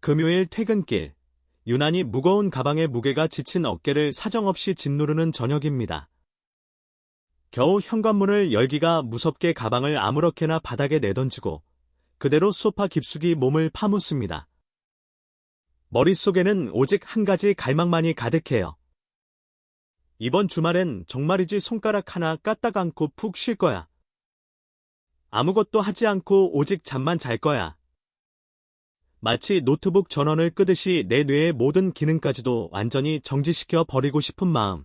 금요일 퇴근길, 유난히 무거운 가방의 무게가 지친 어깨를 사정없이 짓누르는 저녁입니다. 겨우 현관문을 열기가 무섭게 가방을 아무렇게나 바닥에 내던지고 그대로 소파 깊숙이 몸을 파묻습니다. 머릿속에는 오직 한 가지 갈망만이 가득해요. 이번 주말엔 정말이지 손가락 하나 까딱 않고 푹 쉴 거야. 아무것도 하지 않고 오직 잠만 잘 거야. 마치 노트북 전원을 끄듯이 내 뇌의 모든 기능까지도 완전히 정지시켜 버리고 싶은 마음.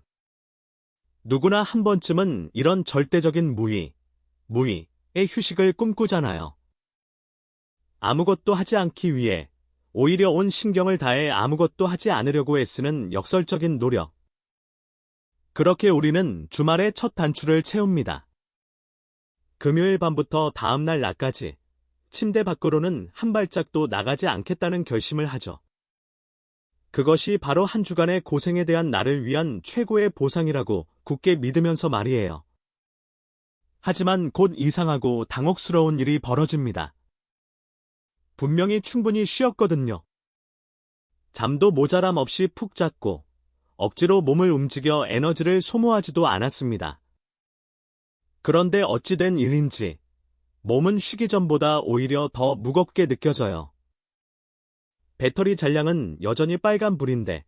누구나 한 번쯤은 이런 절대적인 무의의 휴식을 꿈꾸잖아요. 아무것도 하지 않기 위해 오히려 온 신경을 다해 아무것도 하지 않으려고 애쓰는 역설적인 노력. 그렇게 우리는 주말의 첫 단추를 채웁니다. 금요일 밤부터 다음날 낮까지 침대 밖으로는 한 발짝도 나가지 않겠다는 결심을 하죠. 그것이 바로 한 주간의 고생에 대한 나를 위한 최고의 보상이라고 굳게 믿으면서 말이에요. 하지만 곧 이상하고 당혹스러운 일이 벌어집니다. 분명히 충분히 쉬었거든요. 잠도 모자람 없이 푹 잤고 억지로 몸을 움직여 에너지를 소모하지도 않았습니다. 그런데 어찌 된 일인지 몸은 쉬기 전보다 오히려 더 무겁게 느껴져요. 배터리 잔량은 여전히 빨간불인데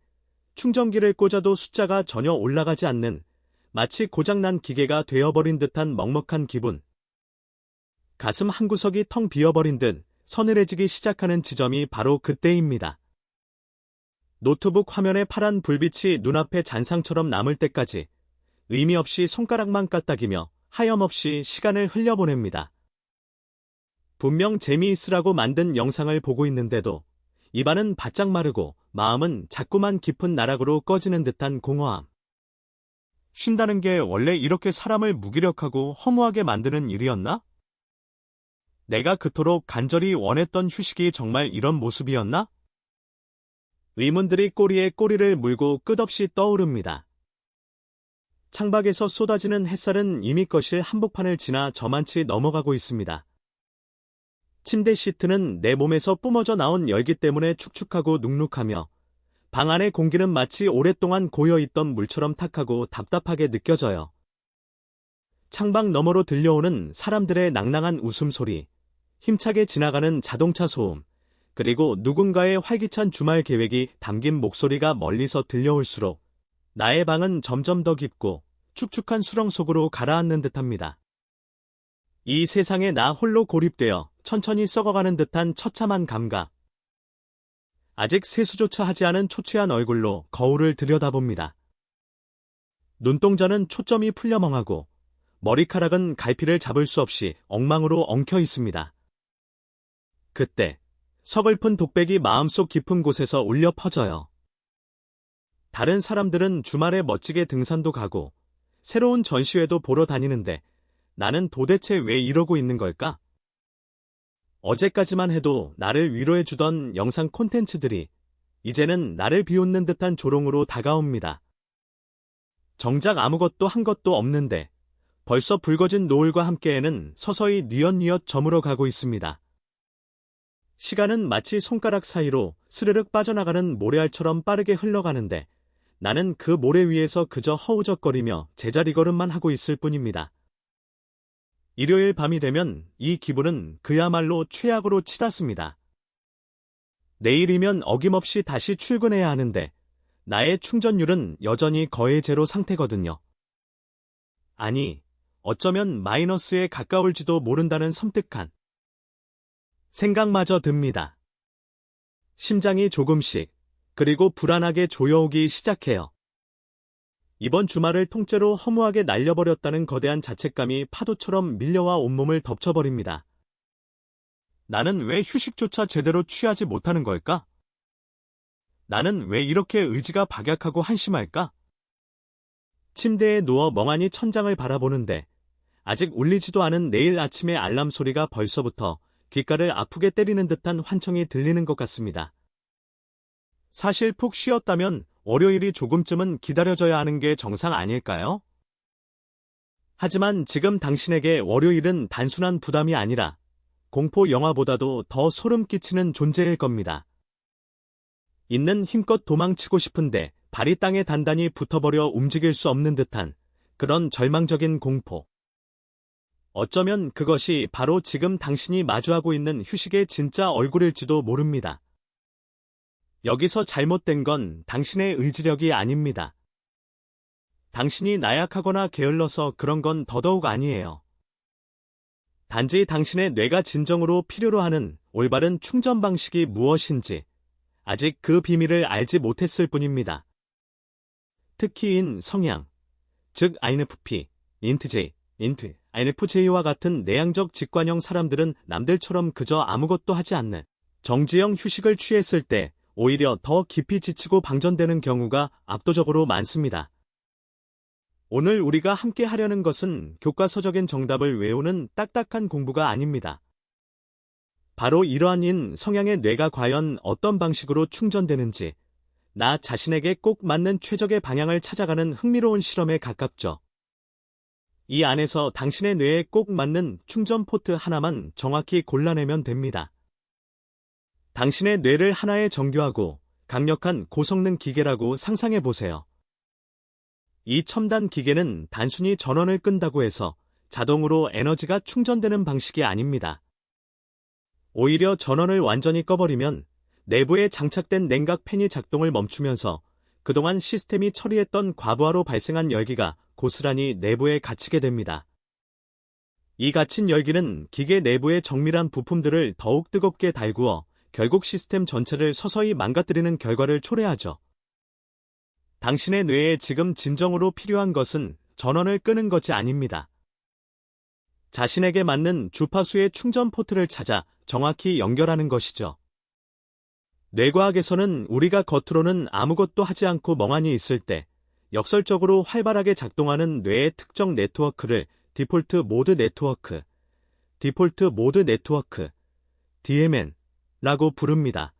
충전기를 꽂아도 숫자가 전혀 올라가지 않는 마치 고장난 기계가 되어버린 듯한 먹먹한 기분. 가슴 한구석이 텅 비어버린 듯 서늘해지기 시작하는 지점이 바로 그때입니다. 노트북 화면의 파란 불빛이 눈앞에 잔상처럼 남을 때까지 의미 없이 손가락만 까딱이며 하염없이 시간을 흘려보냅니다. 분명 재미있으라고 만든 영상을 보고 있는데도 입안은 바짝 마르고 마음은 자꾸만 깊은 나락으로 꺼지는 듯한 공허함. 쉰다는 게 원래 이렇게 사람을 무기력하고 허무하게 만드는 일이었나? 내가 그토록 간절히 원했던 휴식이 정말 이런 모습이었나? 의문들이 꼬리에 꼬리를 물고 끝없이 떠오릅니다. 창밖에서 쏟아지는 햇살은 이미 거실 한복판을 지나 저만치 넘어가고 있습니다. 침대 시트는 내 몸에서 뿜어져 나온 열기 때문에 축축하고 눅눅하며 방 안의 공기는 마치 오랫동안 고여있던 물처럼 탁하고 답답하게 느껴져요. 창밖 너머로 들려오는 사람들의 낭낭한 웃음소리, 힘차게 지나가는 자동차 소음, 그리고 누군가의 활기찬 주말 계획이 담긴 목소리가 멀리서 들려올수록 나의 방은 점점 더 깊고 축축한 수렁 속으로 가라앉는 듯합니다. 이 세상에 나 홀로 고립되어 천천히 썩어가는 듯한 처참한 감각. 아직 세수조차 하지 않은 초췌한 얼굴로 거울을 들여다봅니다. 눈동자는 초점이 풀려 멍하고 머리카락은 갈피를 잡을 수 없이 엉망으로 엉켜 있습니다. 그때 서글픈 독백이 마음속 깊은 곳에서 울려 퍼져요. 다른 사람들은 주말에 멋지게 등산도 가고 새로운 전시회도 보러 다니는데 나는 도대체 왜 이러고 있는 걸까? 어제까지만 해도 나를 위로해주던 영상 콘텐츠들이 이제는 나를 비웃는 듯한 조롱으로 다가옵니다. 정작 아무것도 한 것도 없는데 벌써 붉어진 노을과 함께에는 서서히 뉘엿뉘엿 저물어 가고 있습니다. 시간은 마치 손가락 사이로 스르륵 빠져나가는 모래알처럼 빠르게 흘러가는데 나는 그 모래 위에서 그저 허우적거리며 제자리 걸음만 하고 있을 뿐입니다. 일요일 밤이 되면 이 기분은 그야말로 최악으로 치닫습니다. 내일이면 어김없이 다시 출근해야 하는데 나의 충전율은 여전히 거의 제로 상태거든요. 아니, 어쩌면 마이너스에 가까울지도 모른다는 섬뜩한 생각마저 듭니다. 심장이 조금씩 그리고 불안하게 조여오기 시작해요. 이번 주말을 통째로 허무하게 날려버렸다는 거대한 자책감이 파도처럼 밀려와 온몸을 덮쳐버립니다. 나는 왜 휴식조차 제대로 취하지 못하는 걸까? 나는 왜 이렇게 의지가 박약하고 한심할까? 침대에 누워 멍하니 천장을 바라보는데 아직 울리지도 않은 내일 아침의 알람 소리가 벌써부터 귓가를 아프게 때리는 듯한 환청이 들리는 것 같습니다. 사실 푹 쉬었다면 월요일이 조금쯤은 기다려져야 하는 게 정상 아닐까요? 하지만 지금 당신에게 월요일은 단순한 부담이 아니라 공포 영화보다도 더 소름 끼치는 존재일 겁니다. 있는 힘껏 도망치고 싶은데 발이 땅에 단단히 붙어버려 움직일 수 없는 듯한 그런 절망적인 공포. 어쩌면 그것이 바로 지금 당신이 마주하고 있는 휴식의 진짜 얼굴일지도 모릅니다. 여기서 잘못된 건 당신의 의지력이 아닙니다. 당신이 나약하거나 게을러서 그런 건 더더욱 아니에요. 단지 당신의 뇌가 진정으로 필요로 하는 올바른 충전 방식이 무엇인지 아직 그 비밀을 알지 못했을 뿐입니다. 특히 인 성향, 즉 INFP, INTJ, INFJ와 같은 내향적 직관형 사람들은 남들처럼 그저 아무것도 하지 않는 정지형 휴식을 취했을 때 오히려 더 깊이 지치고 방전되는 경우가 압도적으로 많습니다. 오늘 우리가 함께 하려는 것은 교과서적인 정답을 외우는 딱딱한 공부가 아닙니다. 바로 이러한 인 성향의 뇌가 과연 어떤 방식으로 충전되는지 나 자신에게 꼭 맞는 최적의 방향을 찾아가는 흥미로운 실험에 가깝죠. 이 안에서 당신의 뇌에 꼭 맞는 충전 포트 하나만 정확히 골라내면 됩니다. 당신의 뇌를 하나의 정교하고 강력한 고성능 기계라고 상상해 보세요. 이 첨단 기계는 단순히 전원을 끈다고 해서 자동으로 에너지가 충전되는 방식이 아닙니다. 오히려 전원을 완전히 꺼버리면 내부에 장착된 냉각 팬이 작동을 멈추면서 그동안 시스템이 처리했던 과부하로 발생한 열기가 고스란히 내부에 갇히게 됩니다. 이 갇힌 열기는 기계 내부의 정밀한 부품들을 더욱 뜨겁게 달구어 결국 시스템 전체를 서서히 망가뜨리는 결과를 초래하죠. 당신의 뇌에 지금 진정으로 필요한 것은 전원을 끄는 것이 아닙니다. 자신에게 맞는 주파수의 충전 포트를 찾아 정확히 연결하는 것이죠. 뇌과학에서는 우리가 겉으로는 아무것도 하지 않고 멍하니 있을 때 역설적으로 활발하게 작동하는 뇌의 특정 네트워크를 디폴트 모드 네트워크, DMN라고 부릅니다.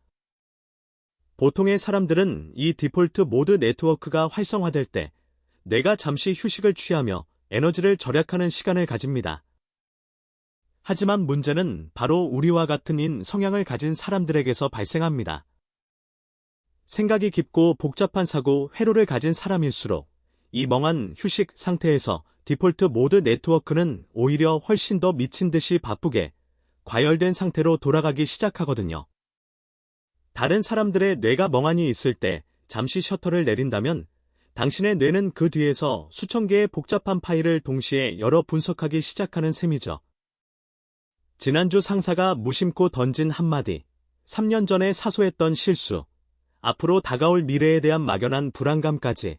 보통의 사람들은 이 디폴트 모드 네트워크가 활성화될 때 뇌가 잠시 휴식을 취하며 에너지를 절약하는 시간을 가집니다. 하지만 문제는 바로 우리와 같은 인 성향을 가진 사람들에게서 발생합니다. 생각이 깊고 복잡한 사고 회로를 가진 사람일수록 이 멍한 휴식 상태에서 디폴트 모드 네트워크는 오히려 훨씬 더 미친 듯이 바쁘게 과열된 상태로 돌아가기 시작하거든요. 다른 사람들의 뇌가 멍하니 있을 때 잠시 셔터를 내린다면 당신의 뇌는 그 뒤에서 수천 개의 복잡한 파일을 동시에 열어 분석하기 시작하는 셈이죠. 지난주 상사가 무심코 던진 한마디, 3년 전에 사소했던 실수, 앞으로 다가올 미래에 대한 막연한 불안감까지.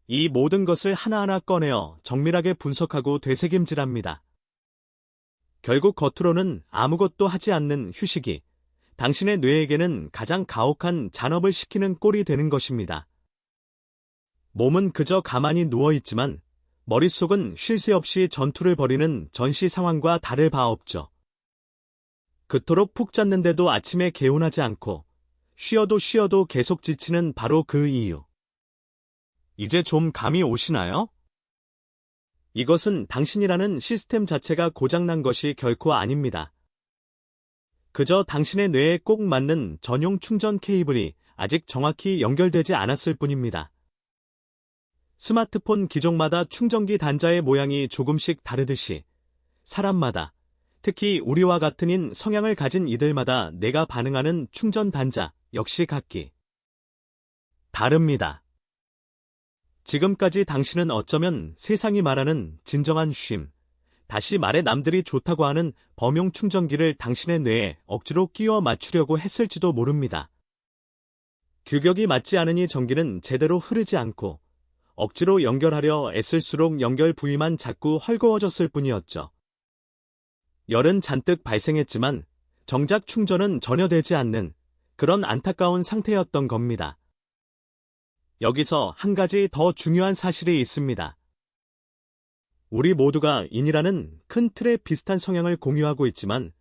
이 모든 것을 하나하나 꺼내어 정밀하게 분석하고 되새김질합니다. 결국 겉으로는 아무것도 하지 않는 휴식이 당신의 뇌에게는 가장 가혹한 잔업을 시키는 꼴이 되는 것입니다. 몸은 그저 가만히 누워있지만 머릿속은 쉴 새 없이 전투를 벌이는 전시 상황과 다를 바 없죠. 그토록 푹 잤는데도 아침에 개운하지 않고 쉬어도 계속 지치는 바로 그 이유. 이제 좀 감이 오시나요? 이것은 당신이라는 시스템 자체가 고장난 것이 결코 아닙니다. 그저 당신의 뇌에 꼭 맞는 전용 충전 케이블이 아직 정확히 연결되지 않았을 뿐입니다. 스마트폰 기종마다 충전기 단자의 모양이 조금씩 다르듯이 사람마다, 특히 우리와 같은 인 성향을 가진 이들마다 뇌가 반응하는 충전 단자 역시 각기 다릅니다. 지금까지 당신은 어쩌면 세상이 말하는 진정한 쉼, 다시 말해 남들이 좋다고 하는 범용 충전기를 당신의 뇌에 억지로 끼워 맞추려고 했을지도 모릅니다. 규격이 맞지 않으니 전기는 제대로 흐르지 않고 억지로 연결하려 애쓸수록 연결 부위만 자꾸 헐거워졌을 뿐이었죠. 열은 잔뜩 발생했지만 정작 충전은 전혀 되지 않는 그런 안타까운 상태였던 겁니다. 여기서 한 가지 더 중요한 사실이 있습니다. 우리 모두가 인이라는 큰 틀에 비슷한 성향을 공유하고 있지만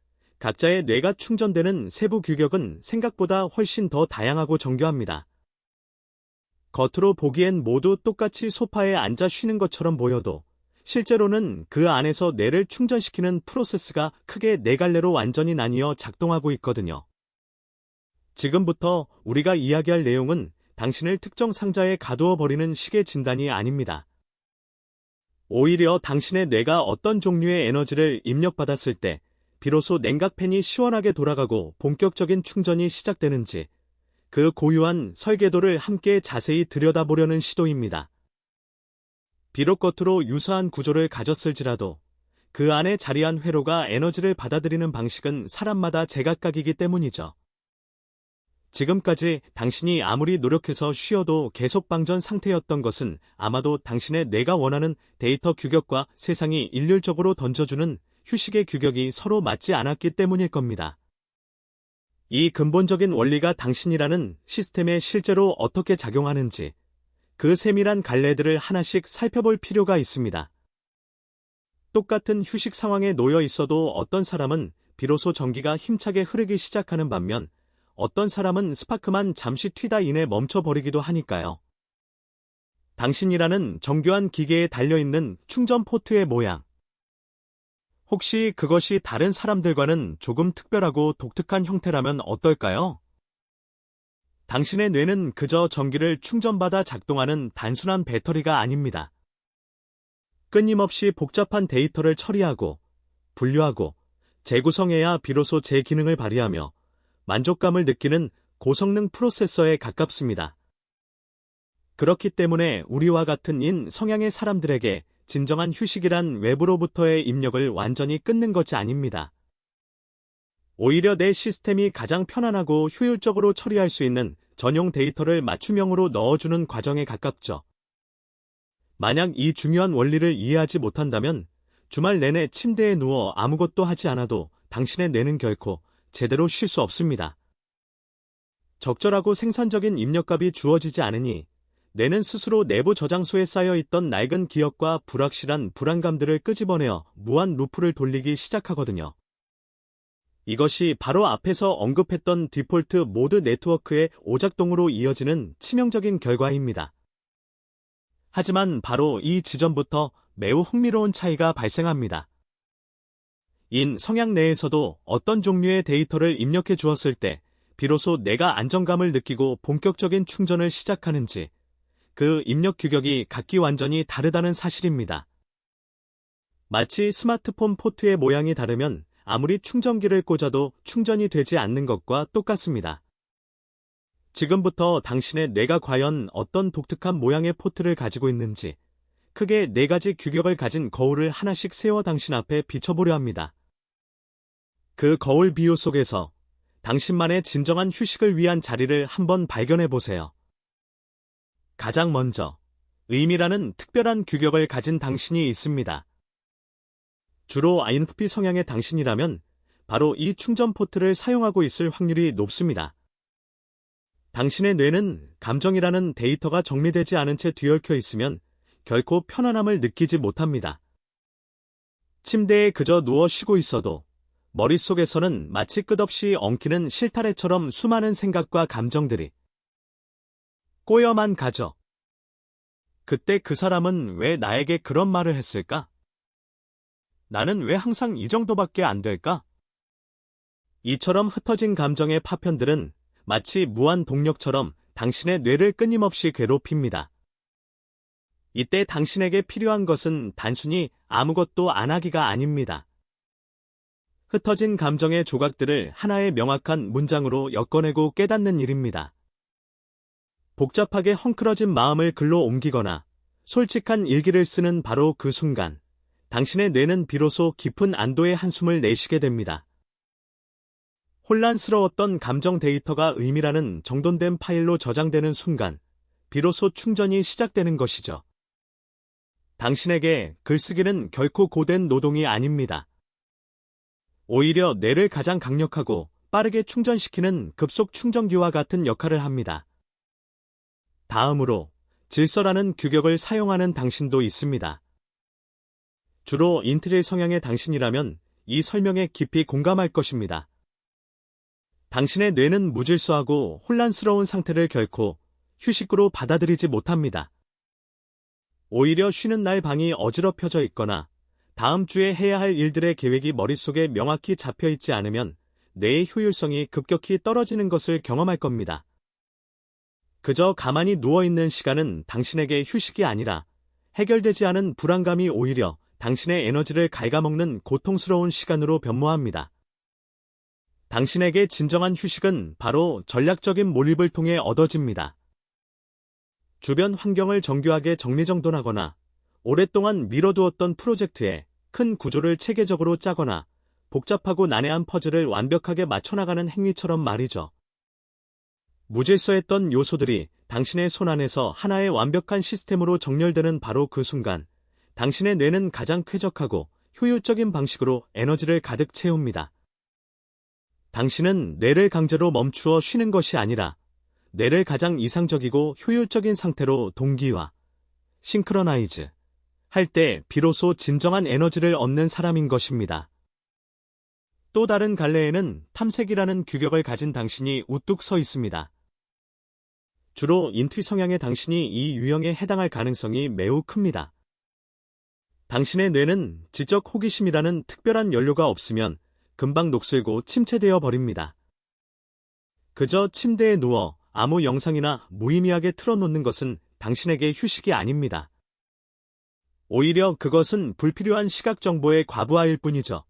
각자의 뇌가 충전되는 세부 규격은 생각보다 훨씬 더 다양하고 정교합니다. 겉으로 보기엔 모두 똑같이 소파에 앉아 쉬는 것처럼 보여도 실제로는 그 안에서 뇌를 충전시키는 프로세스가 크게 네 갈래로 완전히 나뉘어 작동하고 있거든요. 지금부터 우리가 이야기할 내용은 당신을 특정 상자에 가두어 버리는 식의 진단이 아닙니다. 오히려 당신의 뇌가 어떤 종류의 에너지를 입력받았을 때 비로소 냉각팬이 시원하게 돌아가고 본격적인 충전이 시작되는지 그 고유한 설계도를 함께 자세히 들여다보려는 시도입니다. 비록 겉으로 유사한 구조를 가졌을지라도 그 안에 자리한 회로가 에너지를 받아들이는 방식은 사람마다 제각각이기 때문이죠. 지금까지 당신이 아무리 노력해서 쉬어도 계속 방전 상태였던 것은 아마도 당신의 뇌가 원하는 데이터 규격과 세상이 일률적으로 던져주는 휴식의 규격이 서로 맞지 않았기 때문일 겁니다. 이 근본적인 원리가 당신이라는 시스템에 실제로 어떻게 작용하는지 그 세밀한 갈래들을 하나씩 살펴볼 필요가 있습니다. 똑같은 휴식 상황에 놓여 있어도 어떤 사람은 비로소 전기가 힘차게 흐르기 시작하는 반면 어떤 사람은 스파크만 잠시 튀다 이내 멈춰버리기도 하니까요. 당신이라는 정교한 기계에 달려있는 충전 포트의 모양. 혹시 그것이 다른 사람들과는 조금 특별하고 독특한 형태라면 어떨까요? 당신의 뇌는 그저 전기를 충전받아 작동하는 단순한 배터리가 아닙니다. 끊임없이 복잡한 데이터를 처리하고, 분류하고, 재구성해야 비로소 제 기능을 발휘하며 만족감을 느끼는 고성능 프로세서에 가깝습니다. 그렇기 때문에 우리와 같은 인 성향의 사람들에게 진정한 휴식이란 외부로부터의 입력을 완전히 끊는 것이 아닙니다. 오히려 내 시스템이 가장 편안하고 효율적으로 처리할 수 있는 전용 데이터를 맞춤형으로 넣어주는 과정에 가깝죠. 만약 이 중요한 원리를 이해하지 못한다면 주말 내내 침대에 누워 아무것도 하지 않아도 당신의 뇌는 결코 제대로 쉴 수 없습니다. 적절하고 생산적인 입력값이 주어지지 않으니 뇌는 스스로 내부 저장소에 쌓여있던 낡은 기억과 불확실한 불안감들을 끄집어내어 무한 루프를 돌리기 시작하거든요. 이것이 바로 앞에서 언급했던 디폴트 모드 네트워크의 오작동으로 이어지는 치명적인 결과입니다. 하지만 바로 이 지점부터 매우 흥미로운 차이가 발생합니다. 인 성향 내에서도 어떤 종류의 데이터를 입력해 주었을 때 비로소 내가 안정감을 느끼고 본격적인 충전을 시작하는지 그 입력 규격이 각기 완전히 다르다는 사실입니다. 마치 스마트폰 포트의 모양이 다르면 아무리 충전기를 꽂아도 충전이 되지 않는 것과 똑같습니다. 지금부터 당신의 뇌가 과연 어떤 독특한 모양의 포트를 가지고 있는지 크게 4가지 규격을 가진 거울을 하나씩 세워 당신 앞에 비춰보려 합니다. 그 거울 비유 속에서 당신만의 진정한 휴식을 위한 자리를 한번 발견해 보세요. 가장 먼저 의미라는 특별한 규격을 가진 당신이 있습니다. 주로 INFP 성향의 당신이라면 바로 이 충전 포트를 사용하고 있을 확률이 높습니다. 당신의 뇌는 감정이라는 데이터가 정리되지 않은 채 뒤얽혀 있으면 결코 편안함을 느끼지 못합니다. 침대에 그저 누워 쉬고 있어도 머릿속에서는 마치 끝없이 엉키는 실타래처럼 수많은 생각과 감정들이 꼬여만 가죠. 그때 그 사람은 왜 나에게 그런 말을 했을까? 나는 왜 항상 이 정도밖에 안 될까? 이처럼 흩어진 감정의 파편들은 마치 무한 동력처럼 당신의 뇌를 끊임없이 괴롭힙니다. 이때 당신에게 필요한 것은 단순히 아무것도 안 하기가 아닙니다. 흩어진 감정의 조각들을 하나의 명확한 문장으로 엮어내고 깨닫는 일입니다. 복잡하게 헝클어진 마음을 글로 옮기거나 솔직한 일기를 쓰는 바로 그 순간, 당신의 뇌는 비로소 깊은 안도의 한숨을 내쉬게 됩니다. 혼란스러웠던 감정 데이터가 의미라는 정돈된 파일로 저장되는 순간, 비로소 충전이 시작되는 것이죠. 당신에게 글쓰기는 결코 고된 노동이 아닙니다. 오히려 뇌를 가장 강력하고 빠르게 충전시키는 급속 충전기와 같은 역할을 합니다. 다음으로 질서라는 규격을 사용하는 당신도 있습니다. 주로 인트J 성향의 당신이라면 이 설명에 깊이 공감할 것입니다. 당신의 뇌는 무질서하고 혼란스러운 상태를 결코 휴식으로 받아들이지 못합니다. 오히려 쉬는 날 방이 어지럽혀져 있거나 다음 주에 해야 할 일들의 계획이 머릿속에 명확히 잡혀 있지 않으면 뇌의 효율성이 급격히 떨어지는 것을 경험할 겁니다. 그저 가만히 누워있는 시간은 당신에게 휴식이 아니라 해결되지 않은 불안감이 오히려 당신의 에너지를 갉아먹는 고통스러운 시간으로 변모합니다. 당신에게 진정한 휴식은 바로 전략적인 몰입을 통해 얻어집니다. 주변 환경을 정교하게 정리정돈하거나 오랫동안 미뤄두었던 프로젝트에 큰 구조를 체계적으로 짜거나 복잡하고 난해한 퍼즐을 완벽하게 맞춰나가는 행위처럼 말이죠. 무질서했던 요소들이 당신의 손 안에서 하나의 완벽한 시스템으로 정렬되는 바로 그 순간, 당신의 뇌는 가장 쾌적하고 효율적인 방식으로 에너지를 가득 채웁니다. 당신은 뇌를 강제로 멈추어 쉬는 것이 아니라 뇌를 가장 이상적이고 효율적인 상태로 동기화, 싱크로나이즈 할 때 비로소 진정한 에너지를 얻는 사람인 것입니다. 또 다른 갈래에는 탐색이라는 규격을 가진 당신이 우뚝 서 있습니다. 주로 인투 성향의 당신이 이 유형에 해당할 가능성이 매우 큽니다. 당신의 뇌는 지적 호기심이라는 특별한 연료가 없으면 금방 녹슬고 침체되어 버립니다. 그저 침대에 누워 아무 영상이나 무의미하게 틀어놓는 것은 당신에게 휴식이 아닙니다. 오히려 그것은 불필요한 시각 정보의 과부하일 뿐이죠.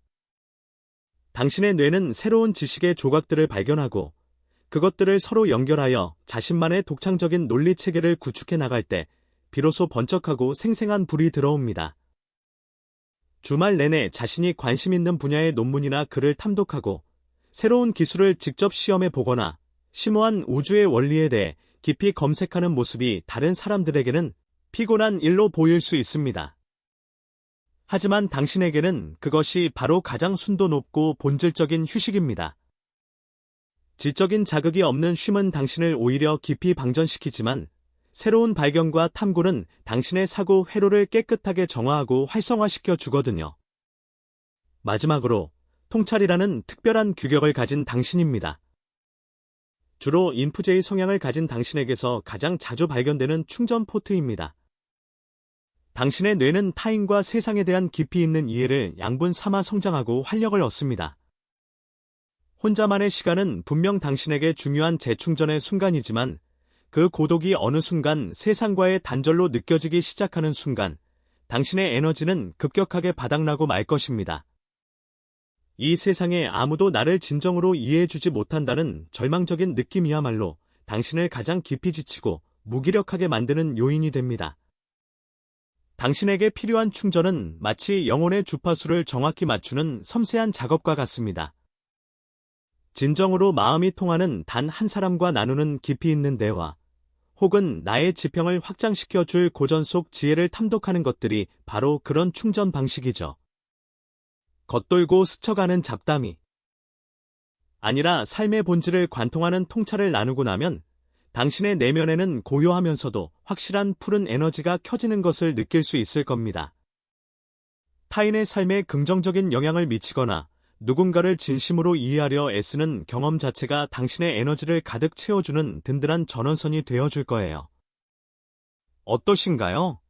당신의 뇌는 새로운 지식의 조각들을 발견하고 그것들을 서로 연결하여 자신만의 독창적인 논리 체계를 구축해 나갈 때 비로소 번쩍하고 생생한 불이 들어옵니다. 주말 내내 자신이 관심 있는 분야의 논문이나 글을 탐독하고 새로운 기술을 직접 시험해 보거나 심오한 우주의 원리에 대해 깊이 검색하는 모습이 다른 사람들에게는 피곤한 일로 보일 수 있습니다. 하지만 당신에게는 그것이 바로 가장 순도 높고 본질적인 휴식입니다. 지적인 자극이 없는 쉼은 당신을 오히려 깊이 방전시키지만 새로운 발견과 탐구는 당신의 사고 회로를 깨끗하게 정화하고 활성화시켜 주거든요. 마지막으로 통찰이라는 특별한 규격을 가진 당신입니다. 주로 인프제의 성향을 가진 당신에게서 가장 자주 발견되는 충전 포트입니다. 당신의 뇌는 타인과 세상에 대한 깊이 있는 이해를 양분 삼아 성장하고 활력을 얻습니다. 혼자만의 시간은 분명 당신에게 중요한 재충전의 순간이지만 그 고독이 어느 순간 세상과의 단절로 느껴지기 시작하는 순간 당신의 에너지는 급격하게 바닥나고 말 것입니다. 이 세상에 아무도 나를 진정으로 이해해주지 못한다는 절망적인 느낌이야말로 당신을 가장 깊이 지치고 무기력하게 만드는 요인이 됩니다. 당신에게 필요한 충전은 마치 영혼의 주파수를 정확히 맞추는 섬세한 작업과 같습니다. 진정으로 마음이 통하는 단 한 사람과 나누는 깊이 있는 대화, 혹은 나의 지평을 확장시켜 줄 고전 속 지혜를 탐독하는 것들이 바로 그런 충전 방식이죠. 겉돌고 스쳐가는 잡담이 아니라 삶의 본질을 관통하는 통찰을 나누고 나면 당신의 내면에는 고요하면서도 확실한 푸른 에너지가 켜지는 것을 느낄 수 있을 겁니다. 타인의 삶에 긍정적인 영향을 미치거나 누군가를 진심으로 이해하려 애쓰는 경험 자체가 당신의 에너지를 가득 채워주는 든든한 전원선이 되어줄 거예요. 어떠신가요?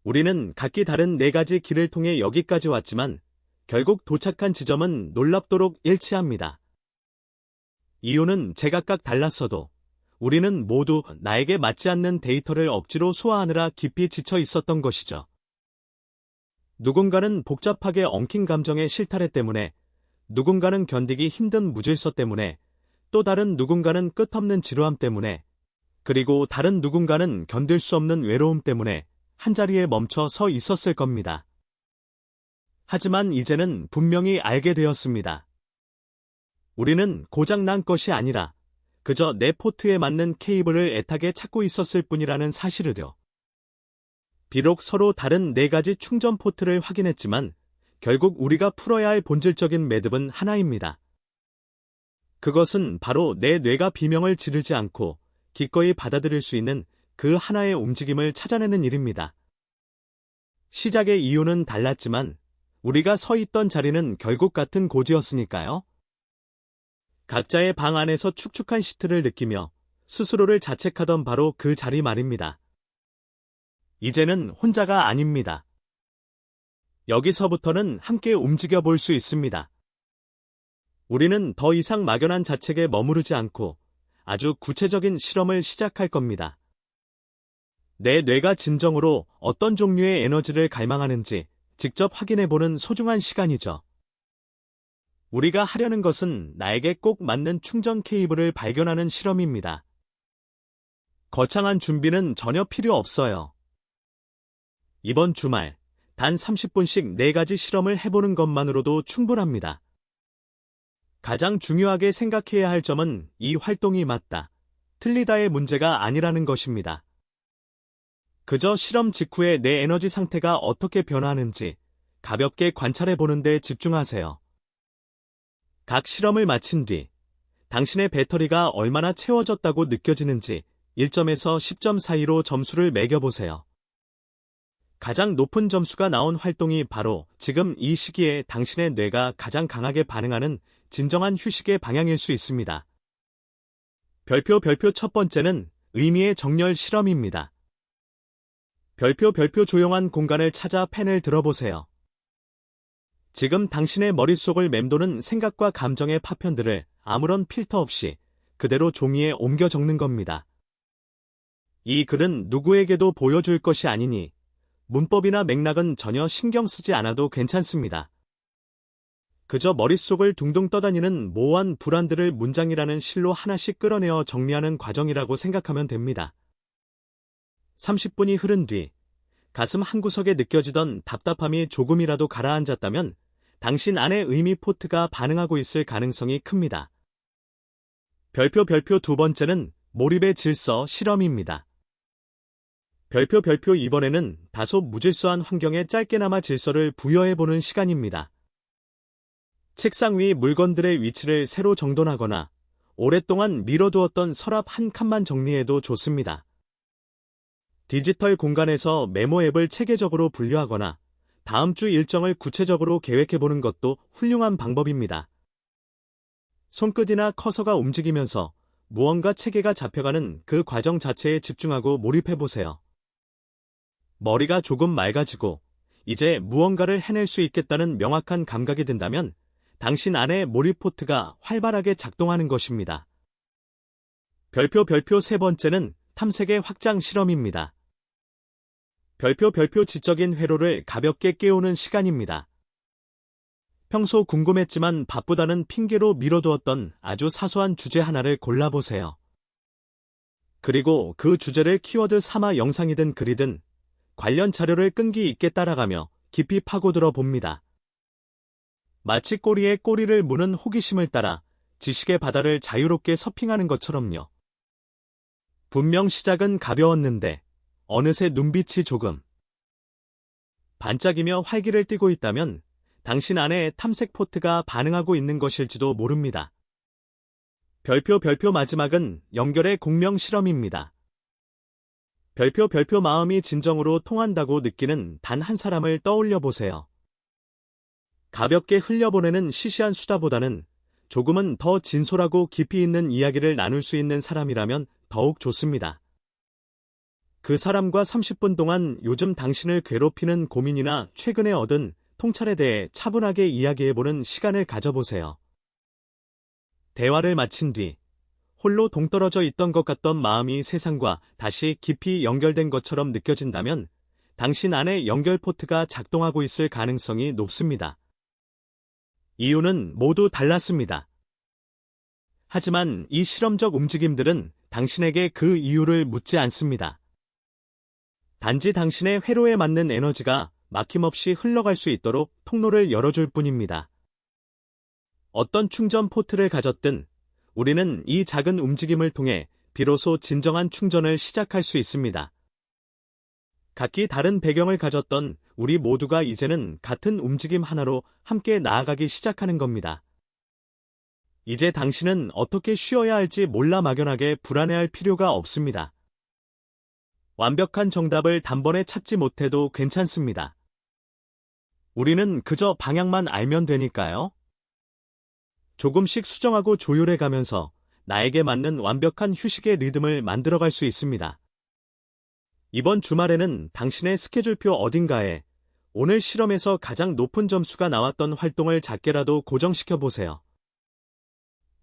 우리는 각기 다른 네 가지 길을 통해 여기까지 왔지만 결국 도착한 지점은 놀랍도록 일치합니다. 이유는 제각각 달랐어도 우리는 모두 나에게 맞지 않는 데이터를 억지로 소화하느라 깊이 지쳐 있었던 것이죠. 누군가는 복잡하게 엉킨 감정의 실타래 때문에, 누군가는 견디기 힘든 무질서 때문에, 또 다른 누군가는 끝없는 지루함 때문에, 그리고 다른 누군가는 견딜 수 없는 외로움 때문에 한자리에 멈춰 서 있었을 겁니다. 하지만 이제는 분명히 알게 되었습니다. 우리는 고장난 것이 아니라 그저 내 포트에 맞는 케이블을 애타게 찾고 있었을 뿐이라는 사실을요. 비록 서로 다른 네 가지 충전 포트를 확인했지만 결국 우리가 풀어야 할 본질적인 매듭은 하나입니다. 그것은 바로 내 뇌가 비명을 지르지 않고 기꺼이 받아들일 수 있는 그 하나의 움직임을 찾아내는 일입니다. 시작의 이유는 달랐지만 우리가 서 있던 자리는 결국 같은 고지였으니까요. 각자의 방 안에서 축축한 시트를 느끼며 스스로를 자책하던 바로 그 자리 말입니다. 이제는 혼자가 아닙니다. 여기서부터는 함께 움직여 볼 수 있습니다. 우리는 더 이상 막연한 자책에 머무르지 않고 아주 구체적인 실험을 시작할 겁니다. 내 뇌가 진정으로 어떤 종류의 에너지를 갈망하는지 직접 확인해보는 소중한 시간이죠. 우리가 하려는 것은 나에게 꼭 맞는 충전 케이블을 발견하는 실험입니다. 거창한 준비는 전혀 필요 없어요. 이번 주말 단 30분씩 4가지 실험을 해보는 것만으로도 충분합니다. 가장 중요하게 생각해야 할 점은 이 활동이 맞다, 틀리다의 문제가 아니라는 것입니다. 그저 실험 직후에 내 에너지 상태가 어떻게 변화하는지 가볍게 관찰해 보는 데 집중하세요. 각 실험을 마친 뒤 당신의 배터리가 얼마나 채워졌다고 느껴지는지 1점에서 10점 사이로 점수를 매겨보세요. 가장 높은 점수가 나온 활동이 바로 지금 이 시기에 당신의 뇌가 가장 강하게 반응하는 진정한 휴식의 방향일 수 있습니다. 별표 첫 번째는 의미의 정렬 실험입니다. 별표 조용한 공간을 찾아 펜을 들어보세요. 지금 당신의 머릿속을 맴도는 생각과 감정의 파편들을 아무런 필터 없이 그대로 종이에 옮겨 적는 겁니다. 이 글은 누구에게도 보여줄 것이 아니니 문법이나 맥락은 전혀 신경 쓰지 않아도 괜찮습니다. 그저 머릿속을 둥둥 떠다니는 모호한 불안들을 문장이라는 실로 하나씩 끌어내어 정리하는 과정이라고 생각하면 됩니다. 30분이 흐른 뒤 가슴 한구석에 느껴지던 답답함이 조금이라도 가라앉았다면 당신 안의 의미 포트가 반응하고 있을 가능성이 큽니다. 별표 두 번째는 몰입의 질서 실험입니다. 별표 이번에는 다소 무질서한 환경에 짧게나마 질서를 부여해보는 시간입니다. 책상 위 물건들의 위치를 새로 정돈하거나 오랫동안 미뤄두었던 서랍 한 칸만 정리해도 좋습니다. 디지털 공간에서 메모 앱을 체계적으로 분류하거나 다음 주 일정을 구체적으로 계획해보는 것도 훌륭한 방법입니다. 손끝이나 커서가 움직이면서 무언가 체계가 잡혀가는 그 과정 자체에 집중하고 몰입해보세요. 머리가 조금 맑아지고 이제 무언가를 해낼 수 있겠다는 명확한 감각이 든다면 당신 안의 몰입 포트가 활발하게 작동하는 것입니다. 별표 세 번째는 탐색의 확장 실험입니다. 별표 지적인 회로를 가볍게 깨우는 시간입니다. 평소 궁금했지만 바쁘다는 핑계로 미뤄두었던 아주 사소한 주제 하나를 골라보세요. 그리고 그 주제를 키워드 삼아 영상이든 글이든 관련 자료를 끈기 있게 따라가며 깊이 파고들어 봅니다. 마치 꼬리에 꼬리를 무는 호기심을 따라 지식의 바다를 자유롭게 서핑하는 것처럼요. 분명 시작은 가벼웠는데 어느새 눈빛이 조금 반짝이며 활기를 띠고 있다면 당신 안에 탐색 포트가 반응하고 있는 것일지도 모릅니다. 별표 마지막은 연결의 공명 실험입니다. 별표 마음이 진정으로 통한다고 느끼는 단 한 사람을 떠올려 보세요. 가볍게 흘려보내는 시시한 수다보다는 조금은 더 진솔하고 깊이 있는 이야기를 나눌 수 있는 사람이라면 더욱 좋습니다. 그 사람과 30분 동안 요즘 당신을 괴롭히는 고민이나 최근에 얻은 통찰에 대해 차분하게 이야기해보는 시간을 가져보세요. 대화를 마친 뒤 홀로 동떨어져 있던 것 같던 마음이 세상과 다시 깊이 연결된 것처럼 느껴진다면 당신 안에 연결 포트가 작동하고 있을 가능성이 높습니다. 이유는 모두 달랐습니다. 하지만 이 실험적 움직임들은 당신에게 그 이유를 묻지 않습니다. 단지 당신의 회로에 맞는 에너지가 막힘없이 흘러갈 수 있도록 통로를 열어줄 뿐입니다. 어떤 충전 포트를 가졌든 우리는 이 작은 움직임을 통해 비로소 진정한 충전을 시작할 수 있습니다. 각기 다른 배경을 가졌던 우리 모두가 이제는 같은 움직임 하나로 함께 나아가기 시작하는 겁니다. 이제 당신은 어떻게 쉬어야 할지 몰라 막연하게 불안해할 필요가 없습니다. 완벽한 정답을 단번에 찾지 못해도 괜찮습니다. 우리는 그저 방향만 알면 되니까요. 조금씩 수정하고 조율해 가면서 나에게 맞는 완벽한 휴식의 리듬을 만들어갈 수 있습니다. 이번 주말에는 당신의 스케줄표 어딘가에 오늘 실험에서 가장 높은 점수가 나왔던 활동을 작게라도 고정시켜 보세요.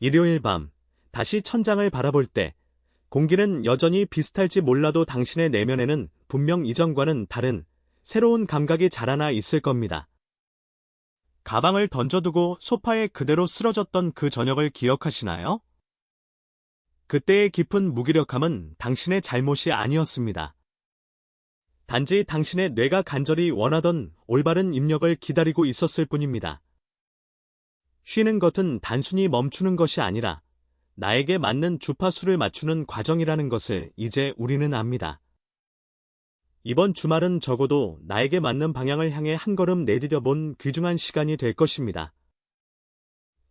일요일 밤, 다시 천장을 바라볼 때, 공기는 여전히 비슷할지 몰라도 당신의 내면에는 분명 이전과는 다른 새로운 감각이 자라나 있을 겁니다. 가방을 던져두고 소파에 그대로 쓰러졌던 그 저녁을 기억하시나요? 그때의 깊은 무기력함은 당신의 잘못이 아니었습니다. 단지 당신의 뇌가 간절히 원하던 올바른 입력을 기다리고 있었을 뿐입니다. 쉬는 것은 단순히 멈추는 것이 아니라 나에게 맞는 주파수를 맞추는 과정이라는 것을 이제 우리는 압니다. 이번 주말은 적어도 나에게 맞는 방향을 향해 한 걸음 내디뎌 본 귀중한 시간이 될 것입니다.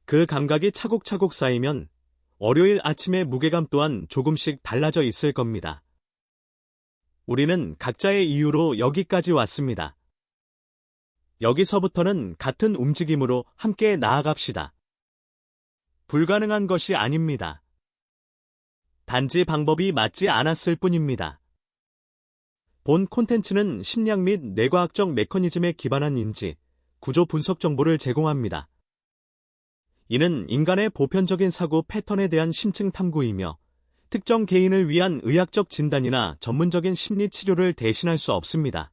그 감각이 차곡차곡 쌓이면 월요일 아침의 무게감 또한 조금씩 달라져 있을 겁니다. 우리는 각자의 이유로 여기까지 왔습니다. 여기서부터는 같은 움직임으로 함께 나아갑시다. 불가능한 것이 아닙니다. 단지 방법이 맞지 않았을 뿐입니다. 본 콘텐츠는 심리학 및 뇌과학적 메커니즘에 기반한 인지, 구조 분석 정보를 제공합니다. 이는 인간의 보편적인 사고 패턴에 대한 심층 탐구이며 특정 개인을 위한 의학적 진단이나 전문적인 심리 치료를 대신할 수 없습니다.